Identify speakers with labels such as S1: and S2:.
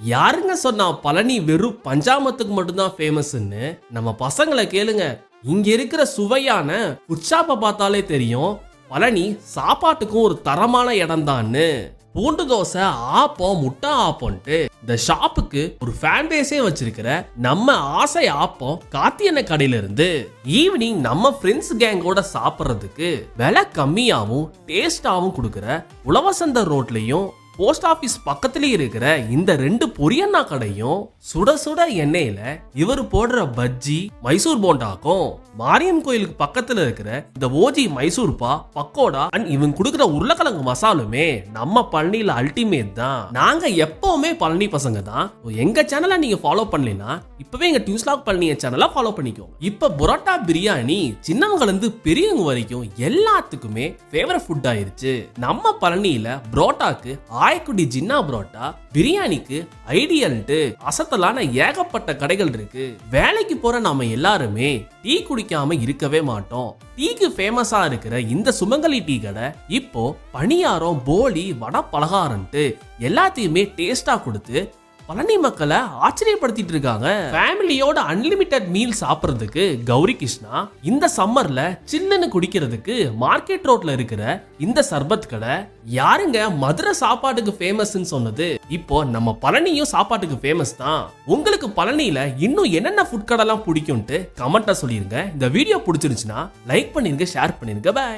S1: யாருங்க சொன்னா பழனி வெறும் பஞ்சாமத்துக்கு மட்டும்தான் ஃபேமஸ்ன்னு? நம்ம பசங்களை கேளுங்க. இங்க இருக்கிற சுவையான உற்சாப்ப பார்த்தாலே தெரியும் பழனி சாப்பாட்டுக்கும் ஒரு தரமான இடம் தான்னு. பூண்டு தோசை, ஆப்பம், முட்டை ஆப்பம்ட்டு இந்த ஷாப்புக்கு ஒரு ஃபேன் பேஸே வச்சிருக்கிற நம்ம ஆசை ஆப்பம் காத்தியன கடையில இருந்து ஈவினிங் நம்ம ஃப்ரெண்ட்ஸ் கேங்கோட சாப்பிட்றதுக்கு விலை கம்மியாவும் டேஸ்டாவும் கொடுக்குற உழவசந்த ரோட்லயும் போஸ்ட் ஆபீஸ் பக்கத்திலே இருக்கிற இந்த 2 பொரியண்ணா கடையும் சுட சுட எண்ணெயில இவர் போடுற பஜ்ஜி மைசூர் போண்டாக்கும் மாரியம்மன் கோயிலுக்கு பக்கத்துல இருக்கிற இந்த ஓஜி மைசூர் பா பக்கோடா அண்ட் இவங்க கொடுக்குற உருளைக்கிழங்கு மசாலுமே நம்ம பழனியில அல்டிமேட் தான். நாங்க எப்பவுமே பழனி பசங்க தான். எங்க சேனலை நீங்க ஃபாலோ பண்ணலனா இப்பவே எங்க டியூஸ்லாக் பழனி சேனலை ஃபாலோ பண்ணிக்கோ. இப்ப புரோட்டா பிரியாணி சின்னவங்கல இருந்து பெரியவங்க வரைக்கும் எல்லாத்துக்குமே ஃபேவரட் ஃபுட் ஆயிருச்சு. நம்ம பழனியில புரோட்டாக்கு ஆயக்குடி ஜின்னா புரோட்டா, பிரியாணிக்கு ஐடியல்ட்டு அசத்தலான ஏகப்பட்ட கடைகள் இருக்கு. வேலைக்கு போற நாம எல்லாருமே டீ குடிக்காம இருக்கவே மாட்டோம். டீக்கு ஃபேமஸா இருக்கிற இந்த சுமங்கலி டீ கடை இப்போ பணியாரம், போலி, வடை, பலகாரம்ட்டு எல்லாத்தையுமே டேஸ்டா கொடுத்து பழனி மக்களை ஆச்சரியப்படுத்திட்டு இருக்காங்க. ஃபேமிலியோட அன்லிமிட்டெட் மீல் சாப்பிடுறதுக்கு கௌரி கிருஷ்ணா, இந்த சம்மர்ல சில்லுன்னு குடிக்கிறதுக்கு மார்க்கெட் ரோட்ல இருக்கிற இந்த சர்பத் கடை. யாருங்க மதுரை சாப்பாட்டுக்கு ஃபேமஸ்ன்னு சொன்னது? இப்போ நம்ம பழனியும் சாப்பாட்டுக்கு ஃபேமஸ் தான். உங்களுக்கு பழனியில இன்னும் என்னென்ன ஃபுட் கடைலாம் பிடிக்கும்ட்டு கமெண்ட்ல சொல்லிருங்க. இந்த வீடியோ பிடிச்சிருந்துச்சுன்னா லைக் பண்ணிருங்க, ஷேர் பண்ணிருங்க. பை.